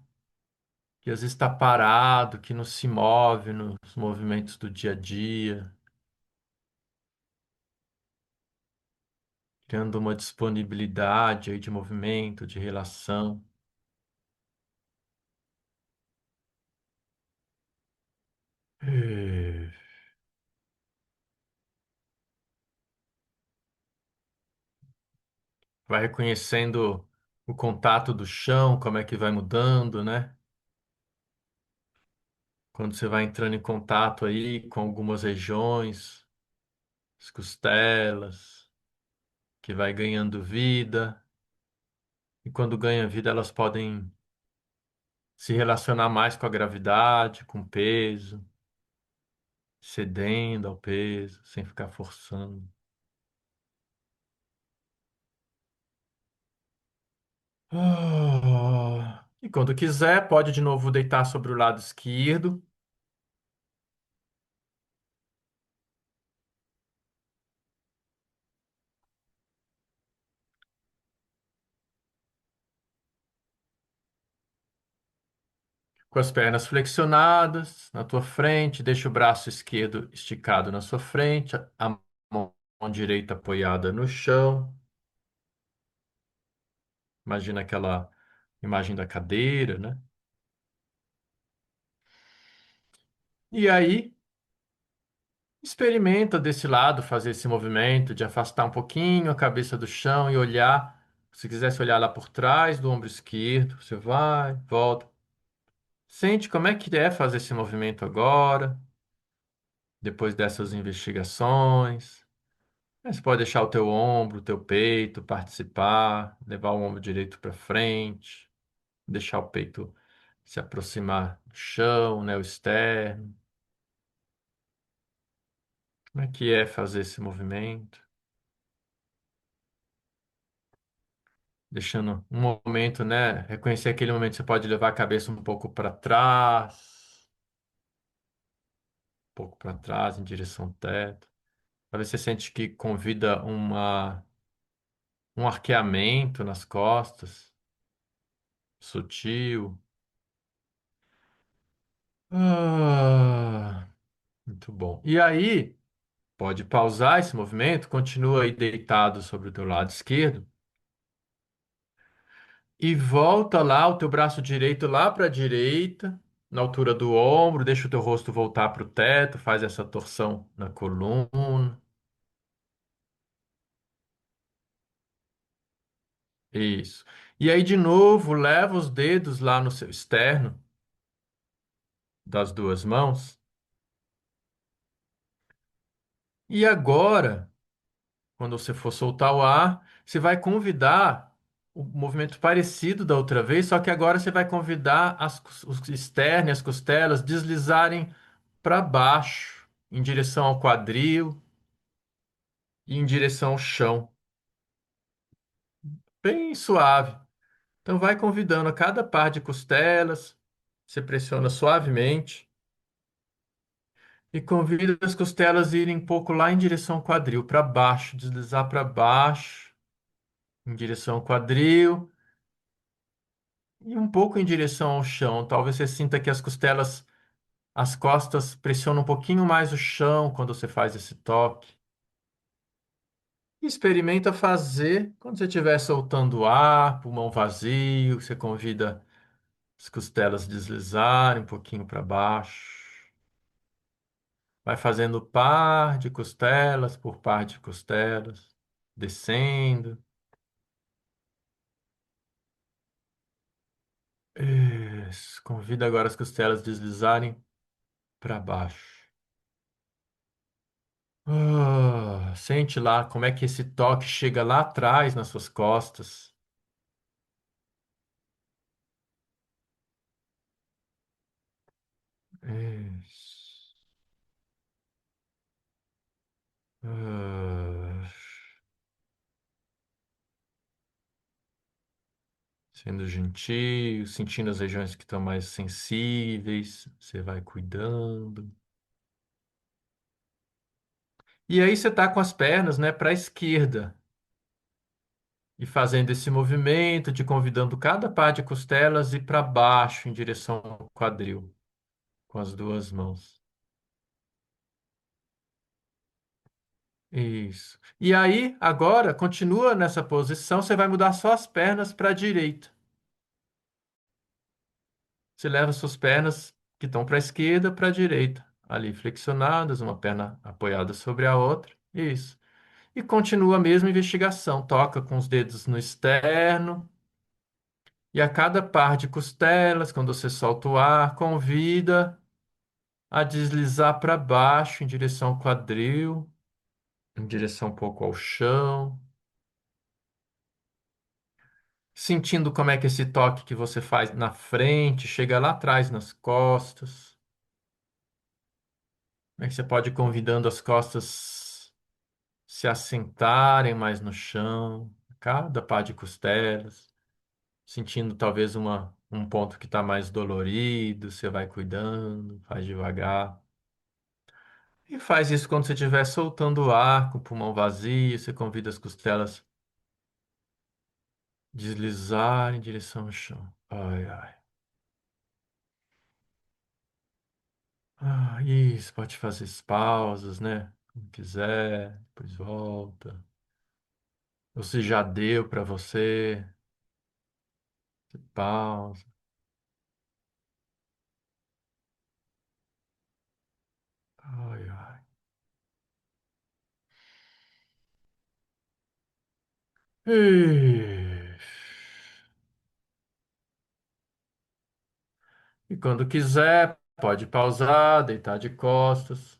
que às vezes está parado, que não se move nos movimentos do dia a dia, criando uma disponibilidade aí de movimento, de relação. Eh, Vai reconhecendo o contato do chão, como é que vai mudando, né? Quando você vai entrando em contato aí com algumas regiões, as costelas, que vai ganhando vida. E quando ganha vida, elas podem se relacionar mais com a gravidade, com o peso, cedendo ao peso, sem ficar forçando. E quando quiser, pode de novo deitar sobre o lado esquerdo, com as pernas flexionadas na tua frente, deixa o braço esquerdo esticado na sua frente, a mão direita apoiada no chão. Imagina aquela imagem da cadeira, né? E aí, experimenta desse lado fazer esse movimento de afastar um pouquinho a cabeça do chão e olhar. Se quisesse olhar lá por trás do ombro esquerdo, você vai, volta. Sente como é que é fazer esse movimento agora, depois dessas investigações. Aí você pode deixar o teu ombro, o teu peito participar, levar o ombro direito para frente, deixar o peito se aproximar do chão, né, o externo. Como é que é fazer esse movimento? Deixando um momento, né? Reconhecer aquele momento, você pode levar a cabeça um pouco para trás, em direção ao teto. Talvez você sente que convida um arqueamento nas costas, sutil. Ah, muito bom. E aí, pode pausar esse movimento, continua aí deitado sobre o teu lado esquerdo. E volta lá o teu braço direito lá para a direita, na altura do ombro, deixa o teu rosto voltar para o teto, faz essa torção na coluna. Isso. E aí, de novo, leva os dedos lá no seu externo das duas mãos. E agora, quando você for soltar o ar, você vai convidar o movimento parecido da outra vez, só que agora você vai convidar os externos, as costelas, deslizarem para baixo, em direção ao quadril e em direção ao chão, bem suave. Então, vai convidando a cada par de costelas, você pressiona suavemente. E convida as costelas a irem um pouco lá em direção ao quadril, para baixo, deslizar para baixo, em direção ao quadril e um pouco em direção ao chão. Talvez você sinta que as costelas, as costas pressionam um pouquinho mais o chão quando você faz esse toque. E experimenta fazer quando você estiver soltando o ar, pulmão vazio, você convida as costelas a deslizarem um pouquinho para baixo. Vai fazendo par de costelas por par de costelas, descendo. Isso. Convida agora as costelas deslizarem para baixo. Sente lá como é que esse toque chega lá atrás nas suas costas. Isso. Ah, Sendo gentil, sentindo as regiões que estão mais sensíveis, você vai cuidando. E aí você tá com as pernas, né, para a esquerda e fazendo esse movimento de convidando cada par de costelas e para baixo em direção ao quadril com as duas mãos. Isso. E aí, agora, continua nessa posição, você vai mudar só as pernas para a direita. Você leva suas pernas que estão para a esquerda para a direita, ali flexionadas, uma perna apoiada sobre a outra. Isso. E continua a mesma investigação. Toca com os dedos no externo. E a cada par de costelas, quando você solta o ar, convida a deslizar para baixo em direção ao quadril, em direção um pouco ao chão. Sentindo como é que esse toque que você faz na frente chega lá atrás nas costas. Como é que você pode ir convidando as costas se assentarem mais no chão, cada par de costelas, sentindo talvez um ponto que está mais dolorido, você vai cuidando, faz devagar. E faz isso quando você estiver soltando o ar, com o pulmão vazio, você convida as costelas a deslizar em direção ao chão. Ai, ai. Isso, pode fazer as pausas, né? Como quiser, depois volta. Ou se já deu para você, você pausa. Ai, ai. E... e quando quiser, pode pausar, deitar de costas.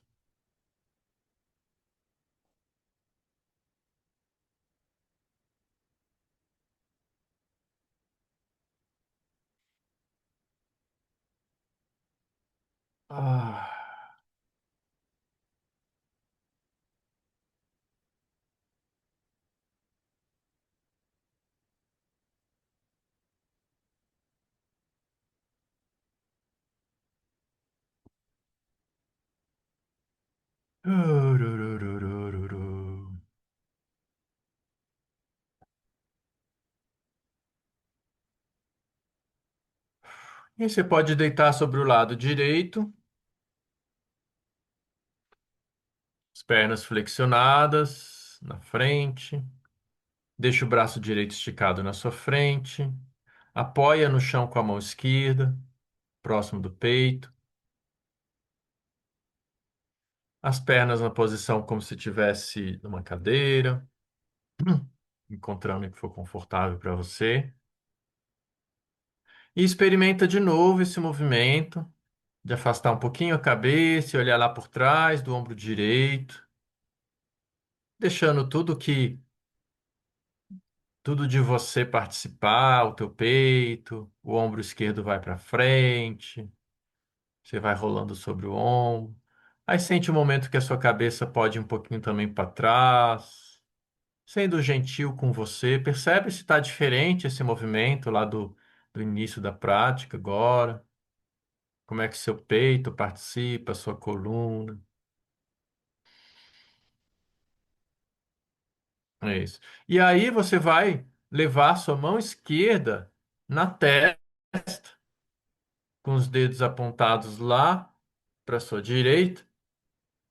Ah. Urururururu. E você pode deitar sobre o lado direito, as pernas flexionadas na frente. Deixa o braço direito esticado na sua frente. Apoia no chão com a mão esquerda, próximo do peito. As pernas na posição como se estivesse numa cadeira, encontrando o que for confortável para você. E experimenta de novo esse movimento de afastar um pouquinho a cabeça e olhar lá por trás do ombro direito, deixando tudo de você participar, o teu peito, o ombro esquerdo vai para frente, você vai rolando sobre o ombro. Aí sente o momento que a sua cabeça pode ir um pouquinho também para trás, sendo gentil com você. Percebe se está diferente esse movimento lá do início da prática agora. Como é que seu peito participa, sua coluna. É isso. E aí você vai levar sua mão esquerda na testa, com os dedos apontados lá para sua direita.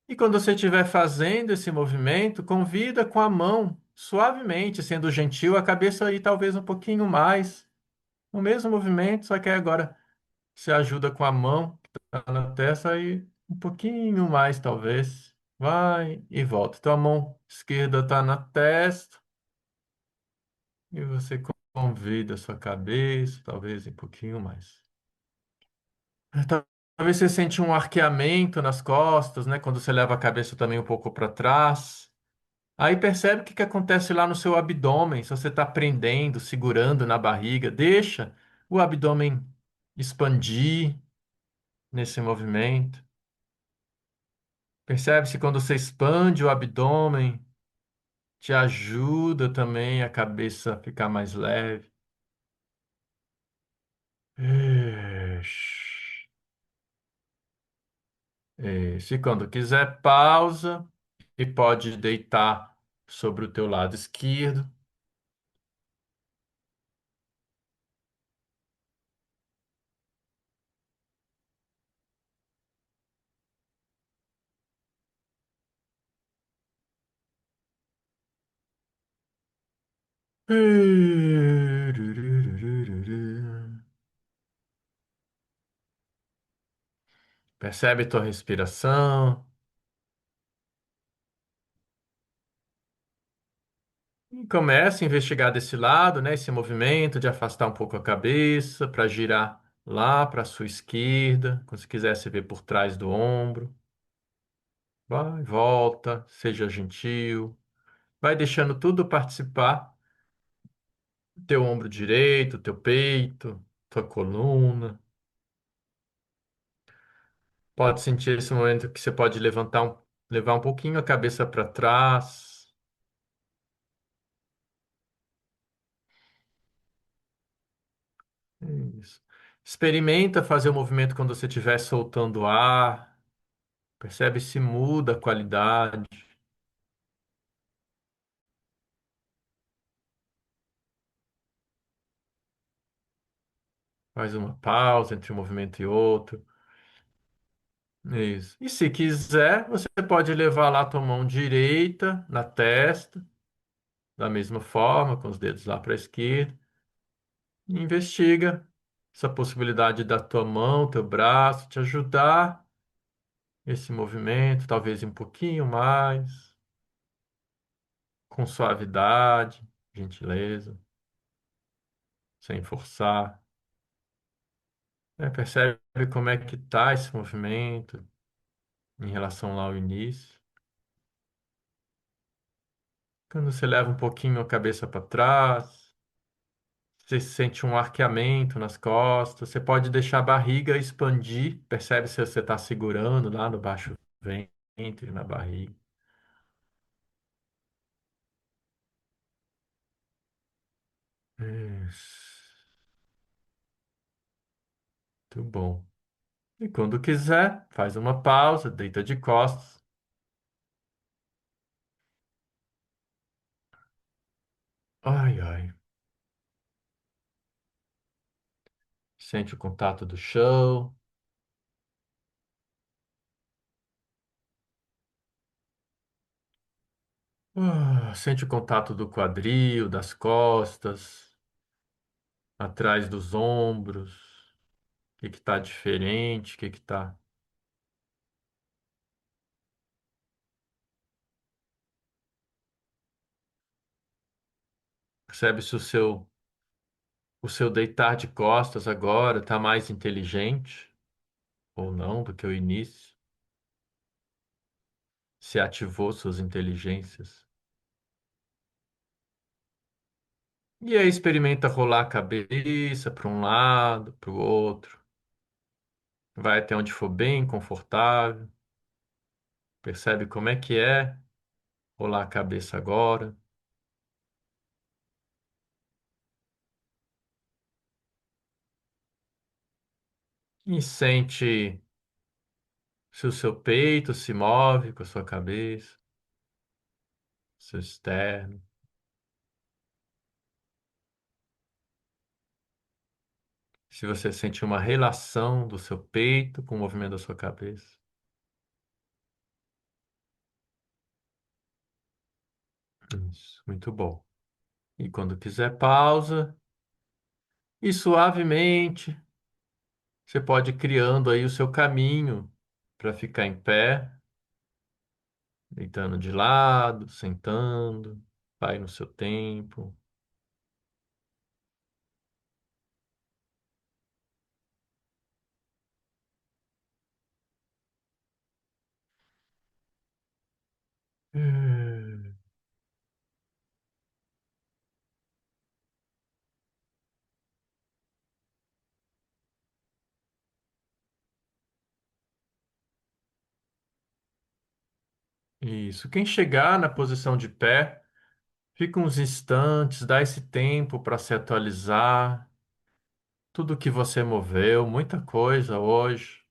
E quando você estiver fazendo esse movimento, convida com a mão, suavemente, sendo gentil, a cabeça aí talvez um pouquinho mais. O mesmo movimento, só que agora você ajuda com a mão que está na testa aí um pouquinho mais, talvez. Vai e volta. Então a mão esquerda está na testa. E você convida a sua cabeça, talvez um pouquinho mais. Talvez você sente um arqueamento nas costas, né? Quando você leva a cabeça também um pouco para trás. Aí percebe o que que acontece lá no seu abdômen. Se você está prendendo, segurando na barriga, deixa o abdômen expandir nesse movimento. Percebe se quando você expande o abdômen, te ajuda também a cabeça ficar mais leve. Ixi. Se quando quiser, pausa e pode deitar sobre o teu lado esquerdo. Percebe tua respiração e começa a investigar desse lado, né, esse movimento de afastar um pouco a cabeça para girar lá para a sua esquerda, quando você quiser se ver por trás do ombro. Vai, volta, seja gentil. Vai deixando tudo participar. Teu ombro direito, teu peito, tua coluna. Pode sentir esse momento que você pode levar um pouquinho a cabeça para trás. Isso. Experimenta fazer o movimento quando você estiver soltando ar. Percebe se muda a qualidade. Faz uma pausa entre um movimento e outro. Isso. E se quiser, você pode levar lá a tua mão direita na testa, da mesma forma, com os dedos lá para a esquerda. E investiga essa possibilidade da tua mão, teu braço te ajudar esse movimento, talvez um pouquinho mais, com suavidade, gentileza, sem forçar. Percebe como é que tá esse movimento em relação lá ao início. Quando você leva um pouquinho a cabeça para trás, você sente um arqueamento nas costas, você pode deixar a barriga expandir, percebe se você está segurando lá no baixo ventre, na barriga. Isso. Muito bom. E quando quiser, faz uma pausa, deita de costas. Ai, ai. Sente o contato do chão. Sente o contato do quadril, das costas. atrás dos ombros, o que está diferente, o que está. Percebe se o seu deitar de costas agora está mais inteligente ou não do que o início? Se ativou suas inteligências. E aí experimenta rolar a cabeça para um lado, para o outro. Vai até onde for bem confortável. Percebe como é que é rolar a cabeça agora. E sente se o seu peito se move com a sua cabeça, seu externo. Se você sente uma relação do seu peito com o movimento da sua cabeça. Isso, muito bom. E quando quiser pausa, e suavemente, você pode ir criando aí o seu caminho para ficar em pé, deitando de lado, sentando, vai no seu tempo. Hum. Isso. Quem chegar na posição de pé, fica uns instantes, dá esse tempo para se atualizar. Tudo que você moveu, muita coisa hoje.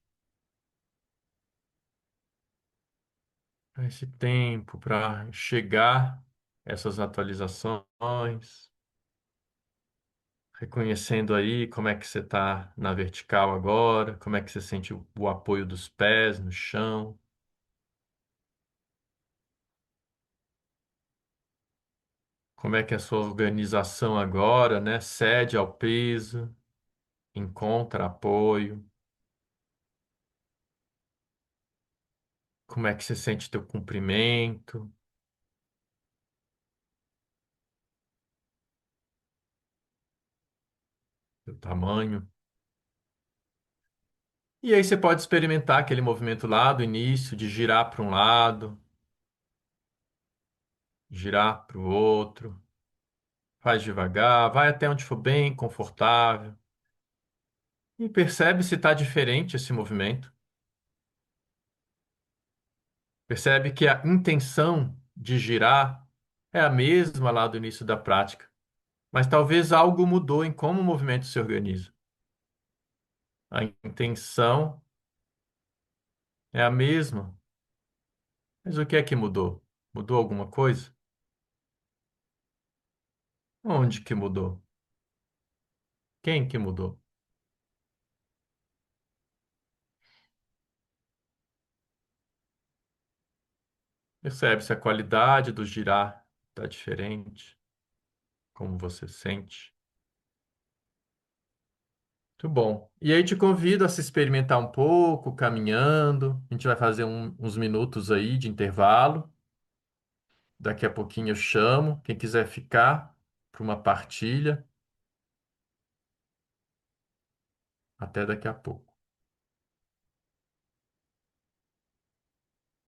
Dá esse tempo para chegar essas atualizações, reconhecendo aí como é que você está na vertical agora, como é que você sente o apoio dos pés no chão, como é que é a sua organização agora, né? Cede ao peso, encontra apoio, como é que você sente teu comprimento, teu tamanho. E aí você pode experimentar aquele movimento lá do início, de girar para um lado, girar para o outro. Faz devagar, vai até onde for bem confortável e percebe se está diferente esse movimento. Percebe que a intenção de girar é a mesma lá do início da prática, mas talvez algo mudou em como o movimento se organiza. A intenção é a mesma, mas o que é que mudou? Mudou alguma coisa? Onde que mudou? Quem que mudou? Percebe se a qualidade do girar está diferente, como você sente. Muito bom. E aí te convido a se experimentar um pouco, caminhando. A gente vai fazer uns minutos aí de intervalo. Daqui a pouquinho eu chamo. Quem quiser ficar para uma partilha. Até daqui a pouco.